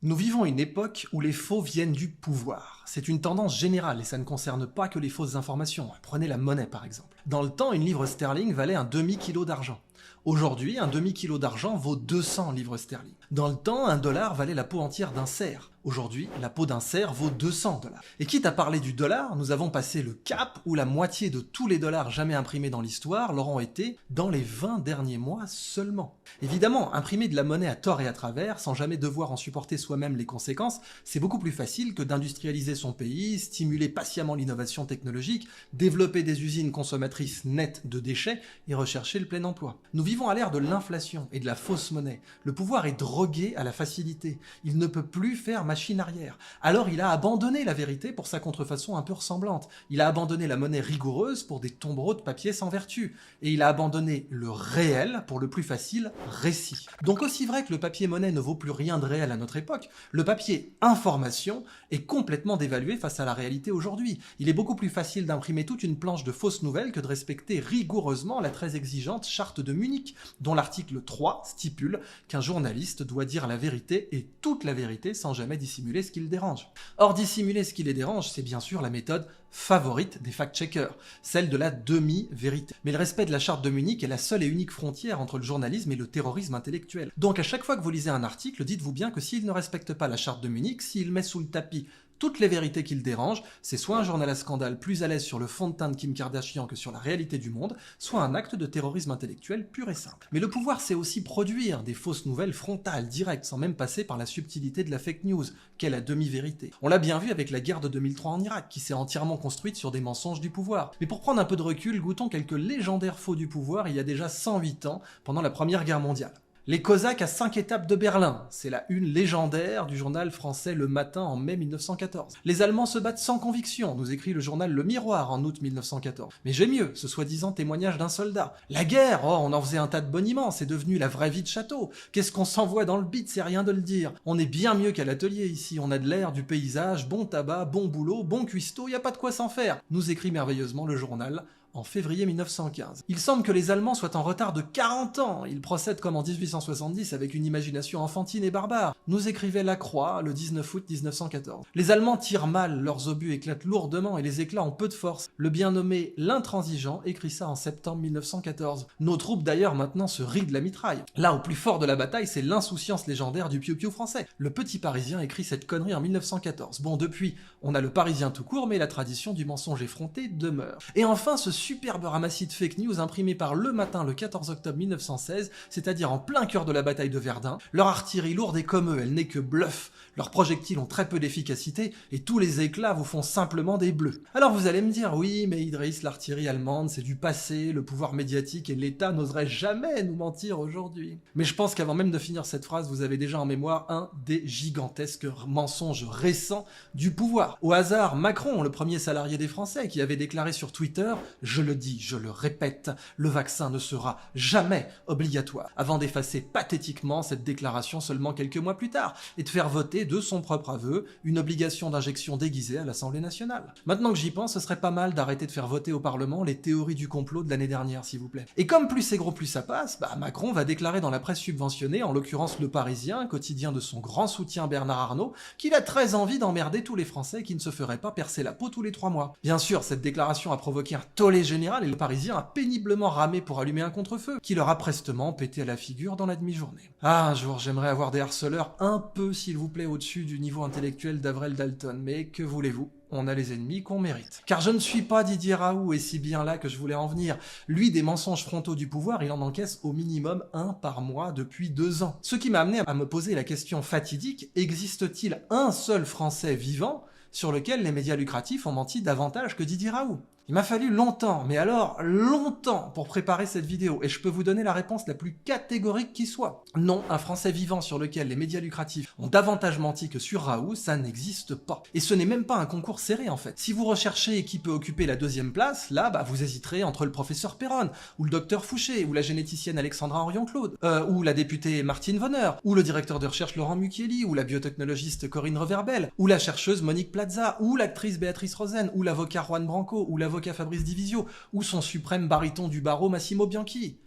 Nous vivons une époque où les faux viennent du pouvoir. C'est une tendance générale et ça ne concerne pas que les fausses informations. Prenez la monnaie par exemple. Dans le temps, une livre sterling valait un demi-kilo d'argent. Aujourd'hui, un demi-kilo d'argent vaut 200 livres sterling. Dans le temps, un dollar valait la peau entière d'un cerf. Aujourd'hui, la peau d'un cerf vaut 200 dollars. Et quitte à parler du dollar, nous avons passé le cap où la moitié de tous les dollars jamais imprimés dans l'histoire l'auront été dans les 20 derniers mois seulement. Évidemment, imprimer de la monnaie à tort et à travers, sans jamais devoir en supporter soi-même les conséquences, c'est beaucoup plus facile que d'industrialiser son pays, stimuler patiemment l'innovation technologique, développer des usines consommatrices nettes de déchets et rechercher le plein emploi. Nous vivons à l'ère de l'inflation et de la fausse monnaie. Le pouvoir est drogué à la facilité. Il ne peut plus faire machine arrière. Alors il a abandonné la vérité pour sa contrefaçon un peu ressemblante. Il a abandonné la monnaie rigoureuse pour des tombereaux de papier sans vertu. Et il a abandonné le réel pour le plus facile récit. Donc aussi vrai que le papier monnaie ne vaut plus rien de réel à notre époque, le papier information est complètement dévalué face à la réalité aujourd'hui. Il est beaucoup plus facile d'imprimer toute une planche de fausses nouvelles que de respecter rigoureusement la très exigeante charte de Munich, dont l'article 3 stipule qu'un journaliste doit dire la vérité et toute la vérité sans jamais dissimuler ce qui le dérange. Or, dissimuler ce qui les dérange, c'est bien sûr la méthode favorite des fact-checkers, celle de la demi-vérité. Mais le respect de la charte de Munich est la seule et unique frontière entre le journalisme et le terrorisme intellectuel. Donc à chaque fois que vous lisez un article, dites-vous bien que s'il ne respecte pas la charte de Munich, s'il met sous le tapis toutes les vérités qui le dérangent, c'est soit un journal à scandale plus à l'aise sur le fond de teint de Kim Kardashian que sur la réalité du monde, soit un acte de terrorisme intellectuel pur et simple. Mais le pouvoir sait aussi produire des fausses nouvelles frontales, directes, sans même passer par la subtilité de la fake news, qu'est la demi-vérité. On l'a bien vu avec la guerre de 2003 en Irak, qui s'est entièrement construite sur des mensonges du pouvoir. Mais pour prendre un peu de recul, goûtons quelques légendaires faux du pouvoir il y a déjà 108 ans, pendant la Première Guerre mondiale. Les Cosaques à 5 étapes de Berlin, c'est la une légendaire du journal français Le Matin en mai 1914. Les Allemands se battent sans conviction, nous écrit le journal Le Miroir en août 1914. Mais j'ai mieux, ce soi-disant témoignage d'un soldat. La guerre, oh, on en faisait un tas de boniments, c'est devenu la vraie vie de château. Qu'est-ce qu'on s'envoie dans le bide, c'est rien de le dire. On est bien mieux qu'à l'atelier ici, on a de l'air, du paysage, bon tabac, bon boulot, bon cuistot, y a pas de quoi s'en faire, nous écrit merveilleusement le journal en février 1915. Il semble que les Allemands soient en retard de 40 ans. Ils procèdent comme en 1870 avec une imagination enfantine et barbare. Nous écrivait Lacroix le 19 août 1914. Les Allemands tirent mal, leurs obus éclatent lourdement et les éclats ont peu de force. Le bien nommé L'Intransigeant écrit ça en septembre 1914. Nos troupes d'ailleurs maintenant se rient de la mitraille. Là, au plus fort de la bataille, c'est l'insouciance légendaire du piou-piou français. Le Petit Parisien écrit cette connerie en 1914. Bon, depuis, on a le Parisien tout court, mais la tradition du mensonge effronté demeure. Et enfin, ce superbe ramassis de fake news imprimé par Le Matin le 14 octobre 1916, c'est-à-dire en plein cœur de la bataille de Verdun. Leur artillerie lourde est comme eux, elle n'est que bluff. Leurs projectiles ont très peu d'efficacité et tous les éclats vous font simplement des bleus. Alors vous allez me dire, oui, mais Idriss, l'artillerie allemande, c'est du passé, le pouvoir médiatique et l'État n'oseraient jamais nous mentir aujourd'hui. Mais je pense qu'avant même de finir cette phrase, vous avez déjà en mémoire un des gigantesques mensonges récents du pouvoir. Au hasard, Macron, le premier salarié des Français, qui avait déclaré sur Twitter « Je le dis, je le répète, le vaccin ne sera jamais obligatoire », avant d'effacer pathétiquement cette déclaration seulement quelques mois plus tard, et de faire voter de son propre aveu une obligation d'injection déguisée à l'Assemblée nationale. Maintenant que j'y pense, ce serait pas mal d'arrêter de faire voter au Parlement les théories du complot de l'année dernière, s'il vous plaît. Et comme plus c'est gros, plus ça passe, Macron va déclarer dans la presse subventionnée, en l'occurrence Le Parisien, quotidien de son grand soutien Bernard Arnault, qu'il a très envie d'emmerder tous les Français qui ne se feraient pas percer la peau tous les 3 mois. Bien sûr, cette déclaration a provoqué un tollé général et Le Parisien a péniblement ramé pour allumer un contre-feu, qui leur a prestement pété à la figure dans la demi-journée. Ah, un jour, j'aimerais avoir des harceleurs un peu, s'il vous plaît, au-dessus du niveau intellectuel d'Avrel Dalton, mais que voulez-vous ? On a les ennemis qu'on mérite. Car je ne suis pas Didier Raoult, et si bien là que je voulais en venir. Lui, des mensonges frontaux du pouvoir, il en encaisse au minimum 1 par mois depuis 2 ans. Ce qui m'a amené à me poser la question fatidique, existe-t-il un seul Français vivant sur lequel les médias lucratifs ont menti davantage que Didier Raoult ? Il m'a fallu longtemps, mais alors longtemps, pour préparer cette vidéo, et je peux vous donner la réponse la plus catégorique qui soit. Non, un Français vivant sur lequel les médias lucratifs ont davantage menti que sur Raoult, ça n'existe pas. Et ce n'est même pas un concours serré en fait. Si vous recherchez qui peut occuper la 2e place, là, vous hésiterez entre le professeur Perron, ou le docteur Fouché, ou la généticienne Alexandra Orion-Claude, ou la députée Martine Vonner, ou le directeur de recherche Laurent Mukieli, ou la biotechnologiste Corinne Reverbel, ou la chercheuse Monique Plaza, ou l'actrice Béatrice Rosen, ou l'avocat Juan Branco, ou l'avocat Fabrice Divisio, ou son suprême baryton du barreau Massimo Bianchi.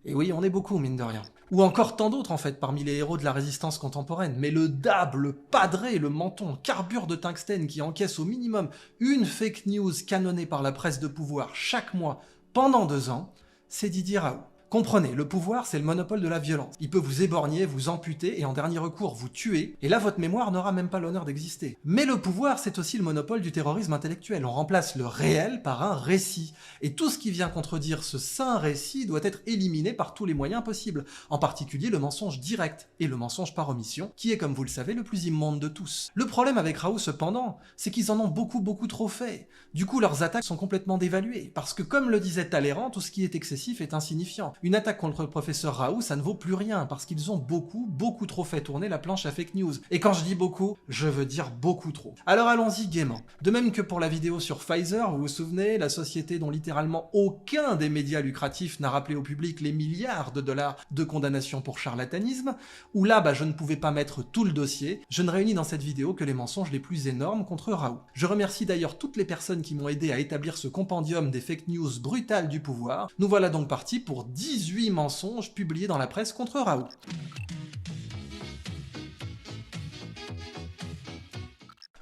Et oui, on est beaucoup, mine de rien. Ou encore tant d'autres en fait, parmi les héros de la résistance contemporaine. Mais le dab, le padré, le menton, carbure de tungstène qui encaisse au minimum une fake news canonnée par la presse de pouvoir chaque mois pendant 2 ans, c'est Didier Raoult. Comprenez, le pouvoir, c'est le monopole de la violence. Il peut vous éborgner, vous amputer et en dernier recours vous tuer, et là votre mémoire n'aura même pas l'honneur d'exister. Mais le pouvoir, c'est aussi le monopole du terrorisme intellectuel. On remplace le réel par un récit. Et tout ce qui vient contredire ce saint récit doit être éliminé par tous les moyens possibles, en particulier le mensonge direct et le mensonge par omission, qui est, comme vous le savez, le plus immonde de tous. Le problème avec Raoult, cependant, c'est qu'ils en ont beaucoup trop fait. Du coup, leurs attaques sont complètement dévaluées, parce que comme le disait Talleyrand, tout ce qui est excessif est insignifiant. Une attaque contre le professeur Raoult, ça ne vaut plus rien, parce qu'ils ont beaucoup trop fait tourner la planche à fake news. Et quand je dis beaucoup, je veux dire beaucoup trop. Alors allons-y gaiement. De même que pour la vidéo sur Pfizer, vous vous souvenez, la société dont littéralement aucun des médias lucratifs n'a rappelé au public les milliards de dollars de condamnation pour charlatanisme, où là, je ne pouvais pas mettre tout le dossier, je ne réunis dans cette vidéo que les mensonges les plus énormes contre Raoult. Je remercie d'ailleurs toutes les personnes qui m'ont aidé à établir ce compendium des fake news brutales du pouvoir. Nous voilà donc partis pour 18 mensonges publiés dans la presse contre Raoult.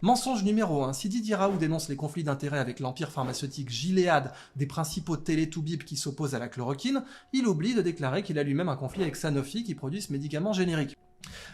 Mensonge numéro 1. Si Didier Raoult dénonce les conflits d'intérêts avec l'empire pharmaceutique Gilead des principaux télétoubibs qui s'opposent à la chloroquine, il oublie de déclarer qu'il a lui-même un conflit avec Sanofi qui produit ce médicament générique.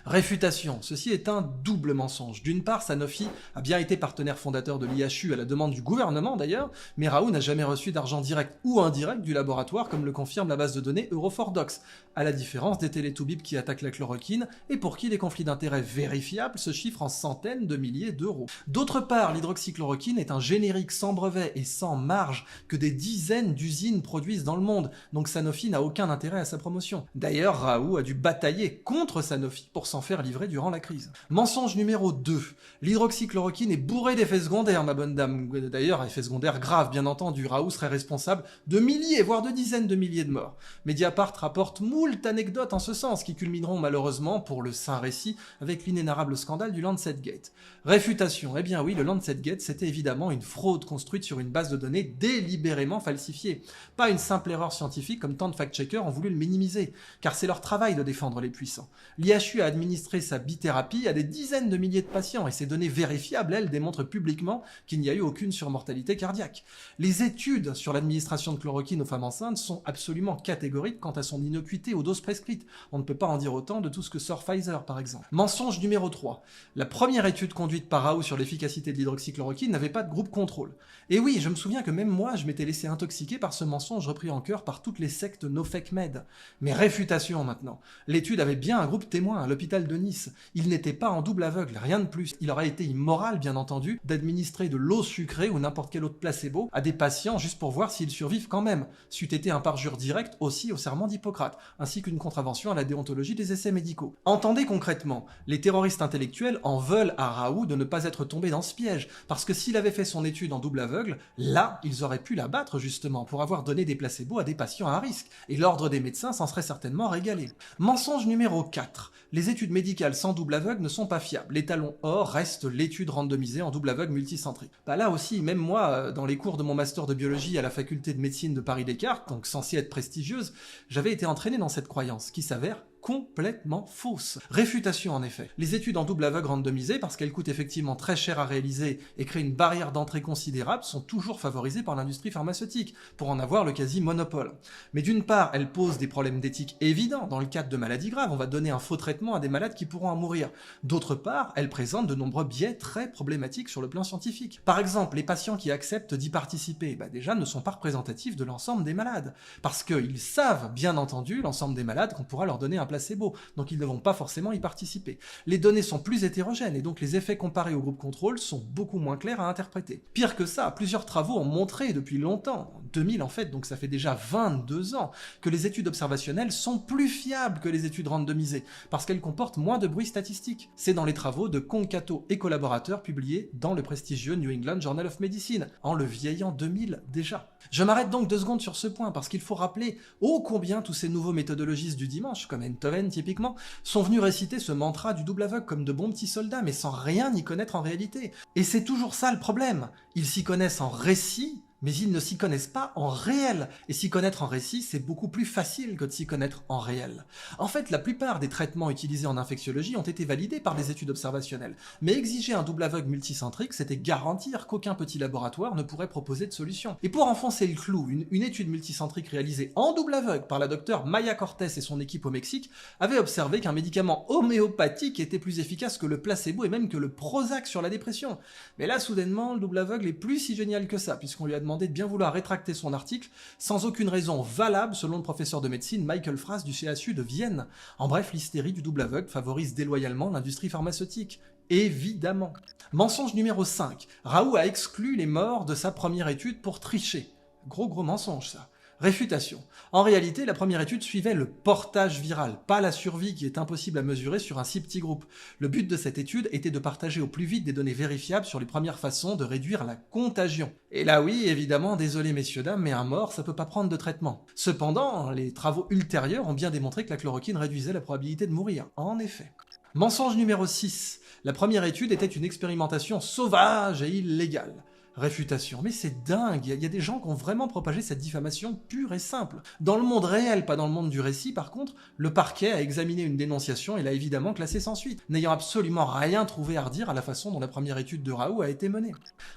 Réfutation. Ceci est un double mensonge. D'une part, Sanofi a bien été partenaire fondateur de l'IHU à la demande du gouvernement d'ailleurs, mais Raoult n'a jamais reçu d'argent direct ou indirect du laboratoire comme le confirme la base de données Eurofordox, à la différence des télétoubibs qui attaquent la chloroquine et pour qui les conflits d'intérêts vérifiables se chiffrent en centaines de milliers d'euros. D'autre part, l'hydroxychloroquine est un générique sans brevet et sans marge que des dizaines d'usines produisent dans le monde, donc Sanofi n'a aucun intérêt à sa promotion. D'ailleurs, Raoult a dû batailler contre Sanofi pour s'en faire livrer durant la crise. Mensonge numéro 2. L'hydroxychloroquine est bourrée d'effets secondaires, ma bonne dame. D'ailleurs, effets secondaires graves, bien entendu. Raoult serait responsable de milliers, voire de dizaines de milliers de morts. Mediapart rapporte moult anecdotes en ce sens, qui culmineront malheureusement, pour le saint récit, avec l'inénarrable scandale du Lancet Gate. Réfutation. Eh bien oui, le Lancet Gate, c'était évidemment une fraude construite sur une base de données délibérément falsifiée. Pas une simple erreur scientifique comme tant de fact-checkers ont voulu le minimiser, car c'est leur travail de défendre les puissants. L'IHU a administré sa bithérapie à des dizaines de milliers de patients et ces données vérifiables, elles, démontrent publiquement qu'il n'y a eu aucune surmortalité cardiaque. Les études sur l'administration de chloroquine aux femmes enceintes sont absolument catégoriques quant à son innocuité aux doses prescrites. On ne peut pas en dire autant de tout ce que sort Pfizer, par exemple. Mensonge numéro 3. La première étude conduite par Raoult sur l'efficacité de l'hydroxychloroquine n'avait pas de groupe contrôle. Et oui, je me souviens que même moi, je m'étais laissé intoxiquer par ce mensonge repris en chœur par toutes les sectes no-fake-med. Mais réfutation maintenant. L'étude avait bien un groupe témoin à l'hôpital de Nice. Il n'était pas en double aveugle, rien de plus. Il aurait été immoral, bien entendu, d'administrer de l'eau sucrée ou n'importe quel autre placebo à des patients juste pour voir s'ils survivent quand même, c'eût été un parjure direct aussi au serment d'Hippocrate, ainsi qu'une contravention à la déontologie des essais médicaux. Entendez concrètement, les terroristes intellectuels en veulent à Raoult de ne pas être tombé dans ce piège, parce que s'il avait fait son étude en double aveugle, là, ils auraient pu l'abattre justement pour avoir donné des placebos à des patients à risque, et l'ordre des médecins s'en serait certainement régalé. Mensonge numéro 4. Les études médicales sans double aveugle ne sont pas fiables. L'étalon or reste l'étude randomisée en double aveugle multicentrique. Là aussi, même moi, dans les cours de mon master de biologie à la faculté de médecine de Paris-Descartes, donc censée être prestigieuse, j'avais été entraîné dans cette croyance, qui s'avère complètement fausse. Réfutation en effet. Les études en double aveugle randomisées, parce qu'elles coûtent effectivement très cher à réaliser et créent une barrière d'entrée considérable, sont toujours favorisées par l'industrie pharmaceutique, pour en avoir le quasi-monopole. Mais d'une part, elles posent des problèmes d'éthique évidents, dans le cadre de maladies graves, on va donner un faux traitement à des malades qui pourront en mourir. D'autre part, elles présentent de nombreux biais très problématiques sur le plan scientifique. Par exemple, les patients qui acceptent d'y participer, déjà ne sont pas représentatifs de l'ensemble des malades, parce qu'ils savent, bien entendu, l'ensemble des malades, qu'on pourra leur donner un placebo, donc ils ne vont pas forcément y participer. Les données sont plus hétérogènes et donc les effets comparés au groupe contrôle sont beaucoup moins clairs à interpréter. Pire que ça, plusieurs travaux ont montré depuis longtemps, 2000 en fait, donc ça fait déjà 22 ans, que les études observationnelles sont plus fiables que les études randomisées, parce qu'elles comportent moins de bruit statistique. C'est dans les travaux de Concato et collaborateurs publiés dans le prestigieux New England Journal of Medicine, en le vieillant 2000 déjà. Je m'arrête donc 2 secondes sur ce point, parce qu'il faut rappeler ô combien tous ces nouveaux méthodologistes du dimanche, comme Enthoven typiquement, sont venus réciter ce mantra du double aveugle comme de bons petits soldats, mais sans rien y connaître en réalité. Et c'est toujours ça le problème. Ils s'y connaissent en récit, Mais ils ne s'y connaissent pas en réel. Et s'y connaître en récit, c'est beaucoup plus facile que de s'y connaître en réel. En fait, la plupart des traitements utilisés en infectiologie ont été validés par des études observationnelles. Mais exiger un double aveugle multicentrique, c'était garantir qu'aucun petit laboratoire ne pourrait proposer de solution. Et pour enfoncer le clou, une étude multicentrique réalisée en double aveugle par la docteure Maya Cortés et son équipe au Mexique avait observé qu'un médicament homéopathique était plus efficace que le placebo et même que le Prozac sur la dépression. Mais là, soudainement, le double aveugle est plus si génial que ça, puisqu'on lui a demandé de bien vouloir rétracter son article sans aucune raison valable selon le professeur de médecine Michael Frass du CHU de Vienne. En bref, l'hystérie du double aveugle favorise déloyalement l'industrie pharmaceutique. Évidemment. Mensonge numéro 5. Raoult a exclu les morts de sa première étude pour tricher. Gros mensonge ça. Réfutation. En réalité, la première étude suivait le portage viral, pas la survie qui est impossible à mesurer sur un si petit groupe. Le but de cette étude était de partager au plus vite des données vérifiables sur les premières façons de réduire la contagion. Et là oui, évidemment, désolé messieurs dames, mais un mort, ça peut pas prendre de traitement. Cependant, les travaux ultérieurs ont bien démontré que la chloroquine réduisait la probabilité de mourir. En effet. Mensonge numéro 6. La première étude était une expérimentation sauvage et illégale. Réfutation. Mais c'est dingue, il y a des gens qui ont vraiment propagé cette diffamation pure et simple. Dans le monde réel, pas dans le monde du récit, par contre, le parquet a examiné une dénonciation et l'a évidemment classée sans suite, n'ayant absolument rien trouvé à redire à la façon dont la première étude de Raoult a été menée.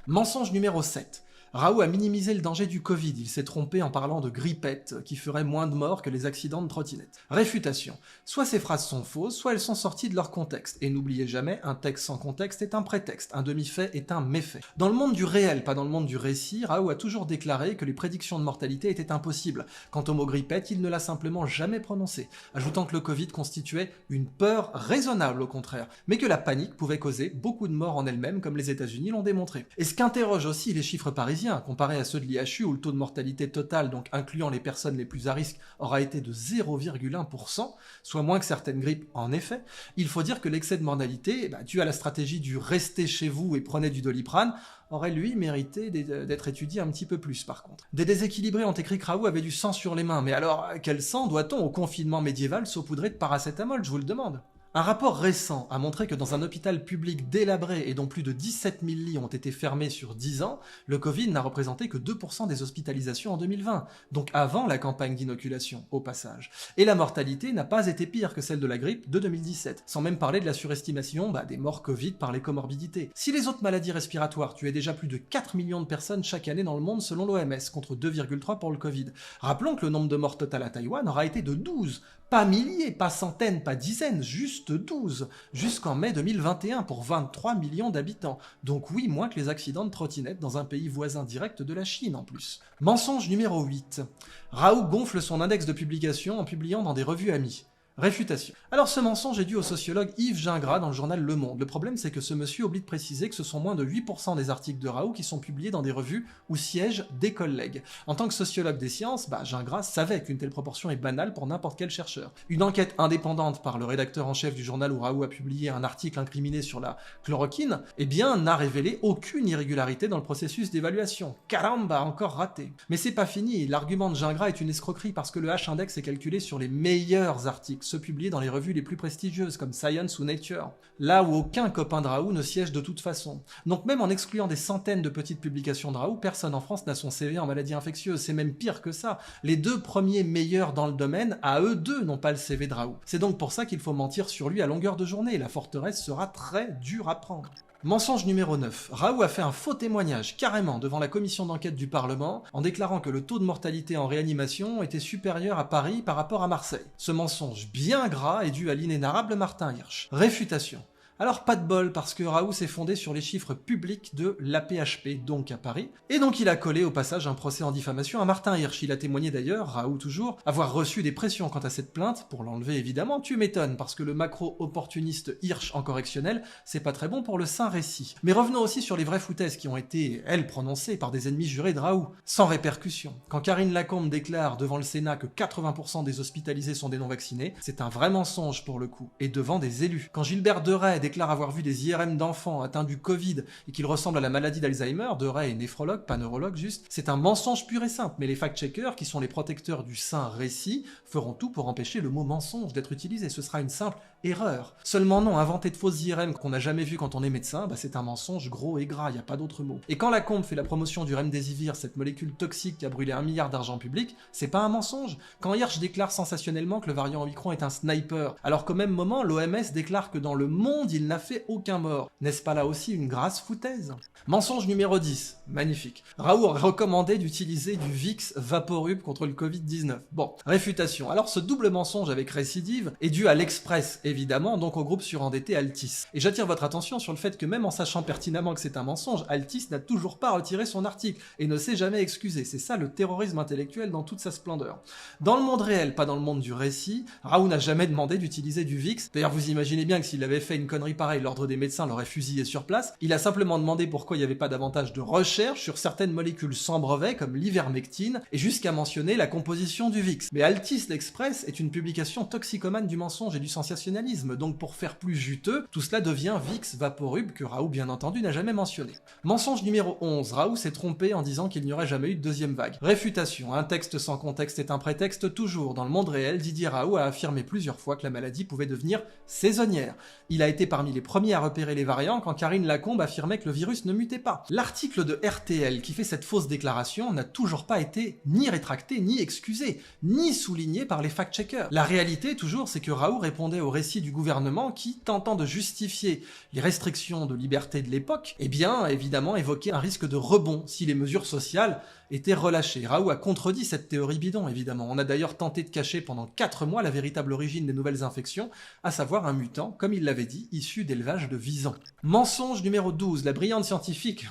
Mensonge numéro 7. Raoult a minimisé le danger du Covid, il s'est trompé en parlant de grippette, qui ferait moins de morts que les accidents de trottinette. Réfutation. Soit ces phrases sont fausses, soit elles sont sorties de leur contexte. Et n'oubliez jamais, un texte sans contexte est un prétexte, un demi-fait est un méfait. Dans le monde du réel, pas dans le monde du récit, Raoult a toujours déclaré que les prédictions de mortalité étaient impossibles. Quant au mot grippette, il ne l'a simplement jamais prononcé, ajoutant que le Covid constituait une peur raisonnable au contraire, mais que la panique pouvait causer beaucoup de morts en elle-même, comme les États-Unis l'ont démontré. Et ce qu'interroge aussi les chiffres parisiens, comparé à ceux de l'IHU où le taux de mortalité totale, donc incluant les personnes les plus à risque, aura été de 0,1%, soit moins que certaines grippes en effet, il faut dire que l'excès de mortalité, dû à la stratégie du restez chez vous et prenez du Doliprane, aurait lui mérité d'être étudié un petit peu plus par contre. Des déséquilibrés ont écrit que Raoult avait du sang sur les mains, mais alors quel sang doit-on au confinement médiéval saupoudrer de paracétamol, je vous le demande? Un rapport récent a montré que dans un hôpital public délabré et dont plus de 17 000 lits ont été fermés sur 10 ans, le Covid n'a représenté que 2% des hospitalisations en 2020, donc avant la campagne d'inoculation, au passage. Et la mortalité n'a pas été pire que celle de la grippe de 2017, sans même parler de la surestimation des morts Covid par les comorbidités. Si les autres maladies respiratoires tuaient déjà plus de 4 millions de personnes chaque année dans le monde selon l'OMS, contre 2,3 pour le Covid, rappelons que le nombre de morts total à Taïwan aura été de 12, pas milliers, pas centaines, pas dizaines, juste 12, jusqu'en mai 2021 pour 23 millions d'habitants. Donc oui, moins que les accidents de trottinette dans un pays voisin direct de la Chine en plus. Mensonge numéro 8. Raoult gonfle son index de publication en publiant dans des revues amies. Réfutation. Alors ce mensonge est dû au sociologue Yves Gingras dans le journal Le Monde. Le problème c'est que ce monsieur oublie de préciser que ce sont moins de 8% des articles de Raoult qui sont publiés dans des revues où siègent des collègues. En tant que sociologue des sciences, Gingras savait qu'une telle proportion est banale pour n'importe quel chercheur. Une enquête indépendante par le rédacteur en chef du journal où Raoult a publié un article incriminé sur la chloroquine, n'a révélé aucune irrégularité dans le processus d'évaluation. Caramba, encore raté. Mais c'est pas fini, l'argument de Gingras est une escroquerie parce que le H-index est calculé sur les meilleurs articles, ceux publiés dans les revues les plus prestigieuses comme Science ou Nature, là où aucun copain de Raoult ne siège de toute façon. Donc même en excluant des centaines de petites publications de Raoult, personne en France n'a son CV en maladie infectieuse, c'est même pire que ça. Les 2 premiers meilleurs dans le domaine, à eux deux, n'ont pas le CV de Raoult. C'est donc pour ça qu'il faut mentir sur lui à longueur de journée, la forteresse sera très dure à prendre. Mensonge numéro 9. Raoult a fait un faux témoignage, carrément, devant la commission d'enquête du Parlement, en déclarant que le taux de mortalité en réanimation était supérieur à Paris par rapport à Marseille. Ce mensonge bien gras est dû à l'inénarrable Martin Hirsch. Réfutation. Alors pas de bol, parce que Raoult s'est fondé sur les chiffres publics de l'AP-HP, donc à Paris, et donc il a collé au passage un procès en diffamation à Martin Hirsch. Il a témoigné d'ailleurs, Raoult toujours, avoir reçu des pressions quant à cette plainte, pour l'enlever évidemment, tu m'étonnes, parce que le macro-opportuniste Hirsch en correctionnel, c'est pas très bon pour le saint récit. Mais revenons aussi sur les vraies foutaises qui ont été, elles, prononcées par des ennemis jurés de Raoult, sans répercussion. Quand Karine Lacombe déclare devant le Sénat que 80% des hospitalisés sont des non-vaccinés, c'est un vrai mensonge pour le coup, et devant des élus. Quand Gilbert Deray déclare avoir vu des IRM d'enfants atteints du Covid et qu'ils ressemblent à la maladie d'Alzheimer, Deray est néphrologue, pas neurologue juste, c'est un mensonge pur et simple, mais les fact-checkers, qui sont les protecteurs du saint récit, feront tout pour empêcher le mot mensonge d'être utilisé. Ce sera une simple erreur. Seulement non, inventer de fausses IRM qu'on n'a jamais vues quand on est médecin, c'est un mensonge gros et gras, y a pas d'autre mot. Et quand la Combe fait la promotion du remdesivir, cette molécule toxique qui a brûlé 1 milliard d'argent public, c'est pas un mensonge. Quand Hirsch déclare sensationnellement que le variant Omicron est un sniper, alors qu'au même moment, l'OMS déclare que dans le monde, il n'a fait aucun mort. N'est-ce pas là aussi une grasse foutaise? Mensonge numéro 10, magnifique. Raoult aurait recommandé d'utiliser du Vicks Vaporub contre le Covid-19. Bon, réfutation. Alors ce double mensonge avec récidive est dû à l'Express, évidemment, donc au groupe surendetté Altis. Et j'attire votre attention sur le fait que même en sachant pertinemment que c'est un mensonge, Altis n'a toujours pas retiré son article et ne s'est jamais excusé. C'est ça le terrorisme intellectuel dans toute sa splendeur. Dans le monde réel, pas dans le monde du récit, Raoult n'a jamais demandé d'utiliser du Vicks. D'ailleurs, vous imaginez bien que s'il avait fait une connerie pareille, l'ordre des médecins l'aurait fusillé sur place. Il a simplement demandé pourquoi il n'y avait pas davantage de recherche sur certaines molécules sans brevet, comme l'ivermectine, et jusqu'à mentionner la composition du Vicks. Mais Altis l'Express est une publication toxicomane du mensonge et du sensationnalisme, donc pour faire plus juteux, tout cela devient Vicks Vaporub, que Raoult bien entendu n'a jamais mentionné. Mensonge numéro 11, Raoult s'est trompé en disant qu'il n'y aurait jamais eu de deuxième vague. Réfutation, un texte sans contexte est un prétexte toujours. Dans le monde réel, Didier Raoult a affirmé plusieurs fois que la maladie pouvait devenir saisonnière. Il a été parmi les premiers à repérer les variants quand Karine Lacombe affirmait que le virus ne mutait pas. L'article de RTL qui fait cette fausse déclaration n'a toujours pas été ni rétracté, ni excusé, ni souligné par les fact-checkers. La réalité, toujours, c'est que Raoult répondait au récit du gouvernement qui, tentant de justifier les restrictions de liberté de l'époque, évidemment évoquait un risque de rebond si les mesures sociales étaient relâchées. Raoult a contredit cette théorie bidon, évidemment. On a d'ailleurs tenté de cacher pendant 4 mois la véritable origine des nouvelles infections, à savoir un mutant, comme il l'avait dit, issu d'élevage de visons. Mensonge numéro 12, la brillante scientifique,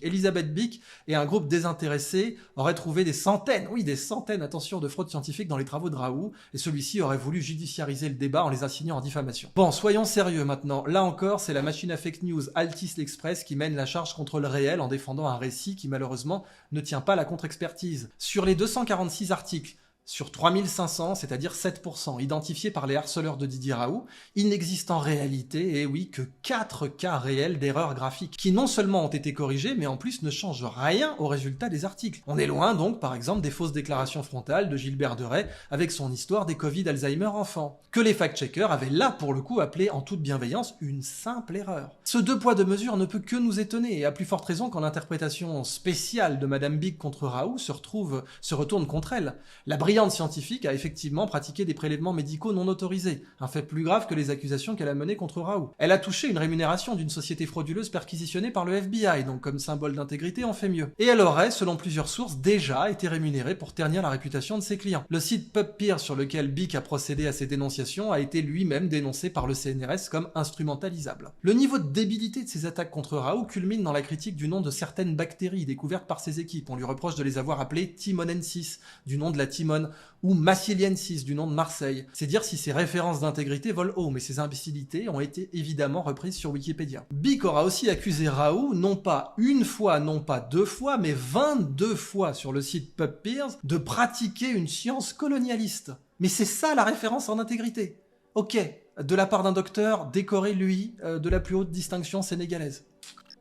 Elisabeth Bick et un groupe désintéressé auraient trouvé des centaines, attention, de fraudes scientifiques dans les travaux de Raoult, et celui-ci aurait voulu judiciariser le débat en les assignant en diffamation. Bon, soyons sérieux maintenant. Là encore, c'est la machine à fake news Altis l'Express qui mène la charge contre le réel en défendant un récit qui malheureusement ne tient pas la contre-expertise. Sur les 246 articles, sur 3500, c'est-à-dire 7%, identifiés par les harceleurs de Didier Raoult, il n'existe en réalité, que 4 cas réels d'erreurs graphiques, qui non seulement ont été corrigés, mais en plus ne changent rien au résultat des articles. On est loin donc, par exemple, des fausses déclarations frontales de Gilbert Deray avec son histoire des Covid Alzheimer enfants, que les fact-checkers avaient là pour le coup appelé en toute bienveillance une simple erreur. Ce 2 poids 2 mesures ne peut que nous étonner, et à plus forte raison quand l'interprétation spéciale de Madame Bick contre Raoult se retourne contre elle. La brillante scientifique a effectivement pratiqué des prélèvements médicaux non autorisés, un fait plus grave que les accusations qu'elle a menées contre Raoult. Elle a touché une rémunération d'une société frauduleuse perquisitionnée par le FBI, donc comme symbole d'intégrité on fait mieux. Et elle aurait, selon plusieurs sources, déjà été rémunérée pour ternir la réputation de ses clients. Le site PubPeer sur lequel Bick a procédé à ces dénonciations a été lui-même dénoncé par le CNRS comme instrumentalisable. Le niveau de débilité de ces attaques contre Raoult culmine dans la critique du nom de certaines bactéries découvertes par ses équipes. On lui reproche de les avoir appelées Timonensis, du nom de la Timone, ou Massiliensis, du nom de Marseille. C'est dire si ces références d'intégrité volent haut, mais ces imbécilités ont été évidemment reprises sur Wikipédia. Bick aura aussi accusé Raoult, non pas une fois, non pas 2 fois, mais 22 fois sur le site PubPeer, de pratiquer une science colonialiste. Mais c'est ça la référence en intégrité. Ok, de la part d'un docteur décoré, lui, de la plus haute distinction sénégalaise.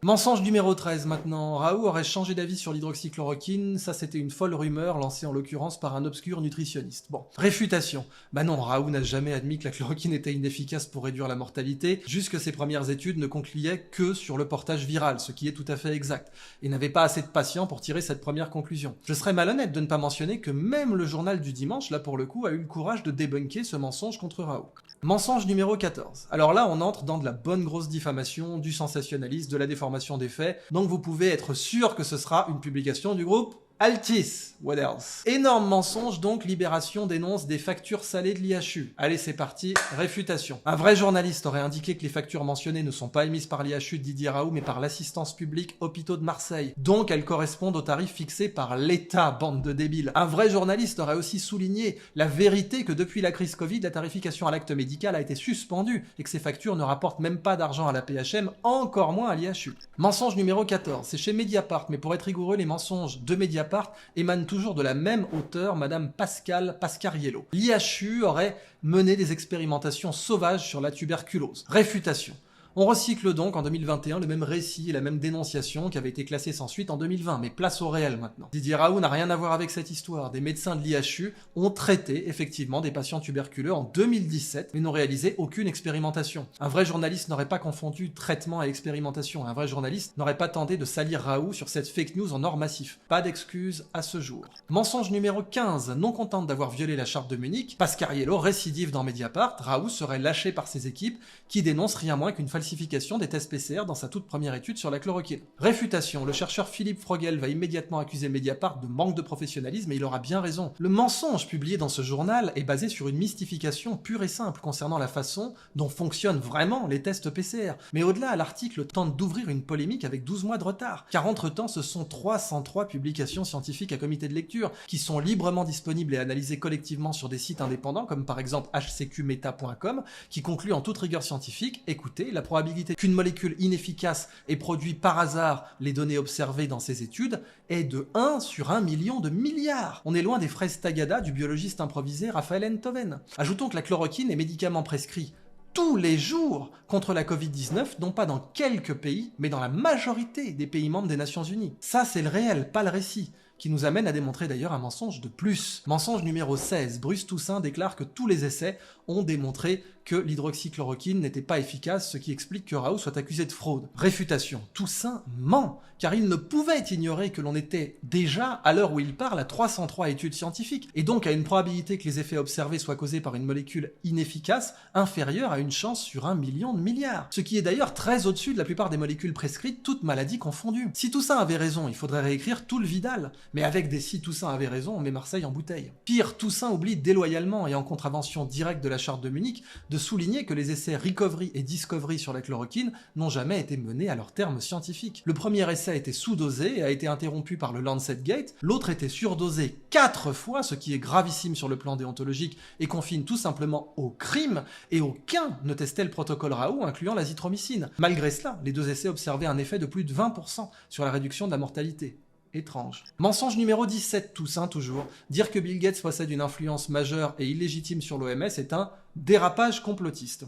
Mensonge numéro 13 maintenant. Raoult aurait changé d'avis sur l'hydroxychloroquine, ça c'était une folle rumeur lancée en l'occurrence par un obscur nutritionniste. Bon, réfutation. Non, Raoult n'a jamais admis que la chloroquine était inefficace pour réduire la mortalité, jusque ses premières études ne concluaient que sur le portage viral, ce qui est tout à fait exact, et n'avait pas assez de patients pour tirer cette première conclusion. Je serais malhonnête de ne pas mentionner que même le journal du dimanche, là pour le coup, a eu le courage de débunker ce mensonge contre Raoult. Mensonge numéro 14. Alors là, on entre dans de la bonne grosse diffamation, du sensationnalisme, de la déformation des faits, donc vous pouvez être sûr que ce sera une publication du groupe Altis, what else? Énorme mensonge donc, Libération dénonce des factures salées de l'IHU. Allez c'est parti, réfutation. Un vrai journaliste aurait indiqué que les factures mentionnées ne sont pas émises par l'IHU de Didier Raoult mais par l'assistance publique Hôpitaux de Marseille. Donc elles correspondent aux tarifs fixés par l'État, bande de débiles. Un vrai journaliste aurait aussi souligné la vérité que depuis la crise Covid, la tarification à l'acte médical a été suspendue et que ces factures ne rapportent même pas d'argent à la PHM, encore moins à l'IHU. Mensonge numéro 14, c'est chez Mediapart, mais pour être rigoureux, les mensonges de Mediapart émane toujours de la même auteure, Madame Pascal Pascariello. L'IHU aurait mené des expérimentations sauvages sur la tuberculose. Réfutation. On recycle donc en 2021 le même récit et la même dénonciation qui avait été classée sans suite en 2020, mais place au réel maintenant. Didier Raoult n'a rien à voir avec cette histoire. Des médecins de l'IHU ont traité effectivement des patients tuberculeux en 2017, mais n'ont réalisé aucune expérimentation. Un vrai journaliste n'aurait pas confondu traitement et expérimentation. Un vrai journaliste n'aurait pas tenté de salir Raoult sur cette fake news en or massif. Pas d'excuses à ce jour. Mensonge numéro 15. Non contente d'avoir violé la charte de Munich, Pasquariello récidive dans Mediapart, Raoult serait lâché par ses équipes qui dénoncent rien moins qu'une falsification des tests PCR dans sa toute première étude sur la chloroquine. Réfutation. Le chercheur Philippe Frogel va immédiatement accuser Mediapart de manque de professionnalisme et il aura bien raison. Le mensonge publié dans ce journal est basé sur une mystification pure et simple concernant la façon dont fonctionnent vraiment les tests PCR. Mais au-delà, l'article tente d'ouvrir une polémique avec 12 mois de retard, car entre-temps, ce sont 303 publications scientifiques à comité de lecture qui sont librement disponibles et analysées collectivement sur des sites indépendants, comme par exemple hcqmeta.com, qui conclut en toute rigueur scientifique, écoutez, la probabilité qu'une molécule inefficace ait produit par hasard les données observées dans ces études est de 1 sur 1 million de milliards. On est loin des fraises tagada du biologiste improvisé Raphaël Enthoven. Ajoutons que la chloroquine est médicament prescrit tous les jours contre la Covid-19, non pas dans quelques pays, mais dans la majorité des pays membres des Nations Unies. Ça, c'est le réel, pas le récit, qui nous amène à démontrer d'ailleurs un mensonge de plus. Mensonge numéro 16. Bruce Toussaint déclare que tous les essais ont démontré que l'hydroxychloroquine n'était pas efficace, ce qui explique que Raoult soit accusé de fraude. Réfutation. Toussaint ment, car il ne pouvait ignorer que l'on était déjà, à l'heure où il parle, à 303 études scientifiques, et donc à une probabilité que les effets observés soient causés par une molécule inefficace inférieure à une chance sur 1 million de milliards. Ce qui est d'ailleurs très au-dessus de la plupart des molécules prescrites, toutes maladies confondues. Si Toussaint avait raison, il faudrait réécrire tout le Vidal, mais avec des si Toussaint avait raison, on met Marseille en bouteille. Pire, Toussaint oublie déloyalement et en contravention directe de la charte de Munich de souligner que les essais Recovery et Discovery sur la chloroquine n'ont jamais été menés à leur terme scientifique. Le premier essai était sous-dosé et a été interrompu par le Lancet Gate, l'autre était surdosé 4 fois, ce qui est gravissime sur le plan déontologique et confine tout simplement au crime, et aucun ne testait le protocole Raoult incluant l'azithromycine. Malgré cela, les deux essais observaient un effet de plus de 20% sur la réduction de la mortalité. Étrange. Mensonge numéro 17, Toussaint toujours. Dire que Bill Gates possède une influence majeure et illégitime sur l'OMS est un dérapage complotiste.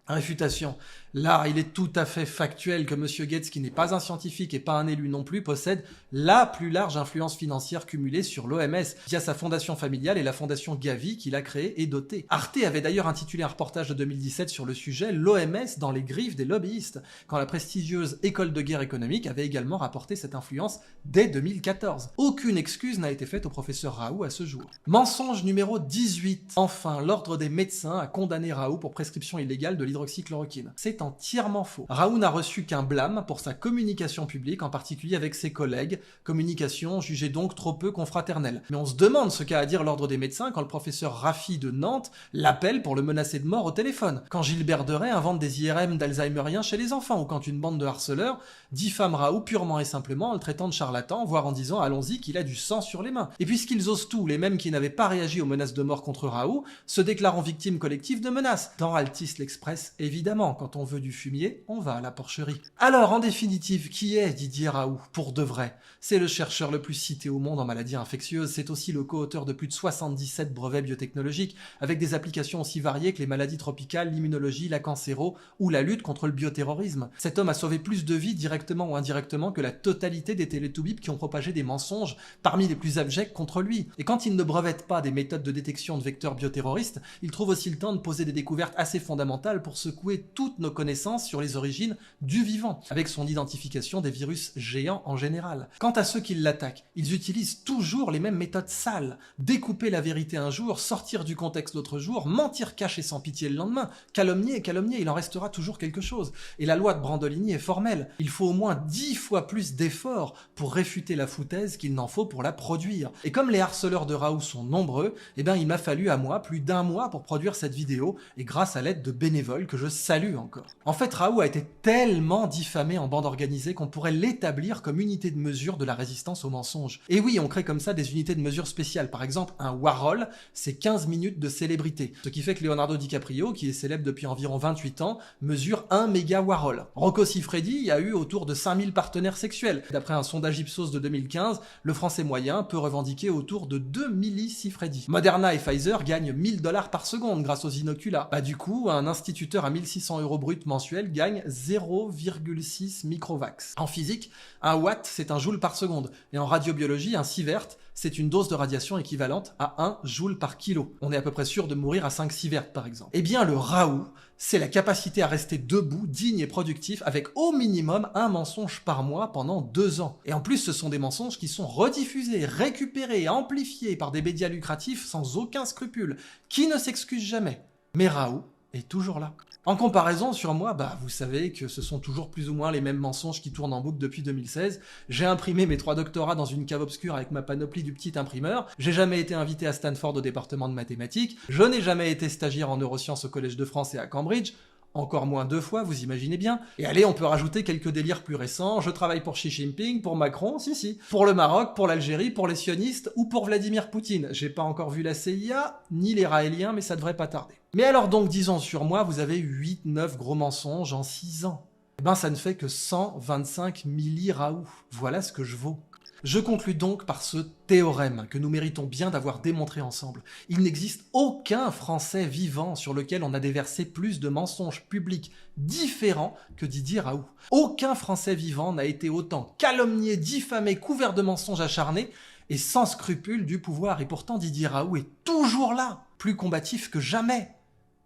Réfutation. Là, il est tout à fait factuel que M. Gates, qui n'est pas un scientifique et pas un élu non plus, possède la plus large influence financière cumulée sur l'OMS via sa fondation familiale et la fondation Gavi qu'il a créée et dotée. Arte avait d'ailleurs intitulé un reportage de 2017 sur le sujet « L'OMS dans les griffes des lobbyistes », quand la prestigieuse École de guerre économique avait également rapporté cette influence dès 2014. Aucune excuse n'a été faite au professeur Raoult à ce jour. Mensonge numéro 18. Enfin, l'ordre des médecins a condamné Raoult pour prescription illégale de l'hydroxychloroquine. C'est entièrement faux. Raoult n'a reçu qu'un blâme pour sa communication publique, en particulier avec ses collègues, communication jugée donc trop peu confraternelle. Mais on se demande ce qu'a à dire l'ordre des médecins quand le professeur Raffi de Nantes l'appelle pour le menacer de mort au téléphone, quand Gilbert Deray invente des IRM d'Alzheimeriens chez les enfants, ou quand une bande de harceleurs diffame Raoult purement et simplement en le traitant de charlatan, voire en disant allons-y qu'il a du sang sur les mains. Et puisqu'ils osent tout, les mêmes qui n'avaient pas réagi aux menaces de mort contre Raoult, se déclarant victimes collectives de menaces. Dans Altis l'Express, évidemment, quand on veut du fumier, on va à la porcherie. Alors, en définitive, qui est Didier Raoult, pour de vrai? C'est le chercheur le plus cité au monde en maladies infectieuses, c'est aussi le co-auteur de plus de 77 brevets biotechnologiques, avec des applications aussi variées que les maladies tropicales, l'immunologie, la cancéro ou la lutte contre le bioterrorisme. Cet homme a sauvé plus de vies, directement ou indirectement, que la totalité des télétoubibs qui ont propagé des mensonges, parmi les plus abjects, contre lui. Et quand il ne brevette pas des méthodes de détection de vecteurs bioterroristes, il trouve aussi le temps de poser des découvertes assez fondamentales pour secouer toutes nos connaissances sur les origines du vivant, avec son identification des virus géants en général. Quant à ceux qui l'attaquent, ils utilisent toujours les mêmes méthodes sales. Découper la vérité un jour, sortir du contexte l'autre jour, mentir caché sans pitié le lendemain, calomnier, il en restera toujours quelque chose. Et la loi de Brandolini est formelle. Il faut au moins 10 fois plus d'efforts pour réfuter la foutaise qu'il n'en faut pour la produire. Et comme les harceleurs de Raoult sont nombreux, il m'a fallu à moi plus d'1 mois pour produire cette vidéo, et grâce à l'aide de bénévoles que je salue encore. En fait, Raoult a été tellement diffamé en bande organisée qu'on pourrait l'établir comme unité de mesure de la résistance aux mensonges. Et oui, on crée comme ça des unités de mesure spéciales. Par exemple, un Warhol, c'est 15 minutes de célébrité. Ce qui fait que Leonardo DiCaprio, qui est célèbre depuis environ 28 ans, mesure 1 méga Warhol. Rocco Siffredi a eu autour de 5000 partenaires sexuels. D'après un sondage Ipsos de 2015, le français moyen peut revendiquer autour de 2 milli-Siffredi. Moderna et Pfizer gagnent $1000 par seconde grâce aux inoculats. Du coup, un instituteur à 1600 € brut brut mensuel gagne 0,6 microvax. En physique, un watt, c'est un joule par seconde. Et en radiobiologie, un sievert, c'est une dose de radiation équivalente à 1 joule par kilo. On est à peu près sûr de mourir à 5 sieverts, par exemple. Eh bien, le Raoult, c'est la capacité à rester debout, digne et productif, avec au minimum un mensonge par mois pendant 2 ans. Et en plus, ce sont des mensonges qui sont rediffusés, récupérés, amplifiés par des médias lucratifs sans aucun scrupule, qui ne s'excusent jamais. Mais Raoult est toujours là. En comparaison, sur moi, vous savez que ce sont toujours plus ou moins les mêmes mensonges qui tournent en boucle depuis 2016. J'ai imprimé mes 3 doctorats dans une cave obscure avec ma panoplie du petit imprimeur. J'ai jamais été invité à Stanford au département de mathématiques. Je n'ai jamais été stagiaire en neurosciences au Collège de France et à Cambridge. Encore moins 2 fois, vous imaginez bien. Et allez, on peut rajouter quelques délires plus récents. Je travaille pour Xi Jinping, pour Macron, si. Pour le Maroc, pour l'Algérie, pour les sionistes ou pour Vladimir Poutine. J'ai pas encore vu la CIA, ni les Raéliens, mais ça devrait pas tarder. Mais alors donc, disons sur moi, vous avez 8-9 gros mensonges en 6 ans. Ça ne fait que 125 milli-Raoult. Voilà ce que je vaux. Je conclus donc par ce théorème que nous méritons bien d'avoir démontré ensemble. Il n'existe aucun Français vivant sur lequel on a déversé plus de mensonges publics différents que Didier Raoult. Aucun Français vivant n'a été autant calomnié, diffamé, couvert de mensonges acharnés et sans scrupule du pouvoir. Et pourtant Didier Raoult est toujours là, plus combatif que jamais.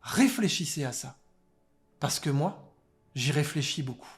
Réfléchissez à ça. Parce que moi, j'y réfléchis beaucoup.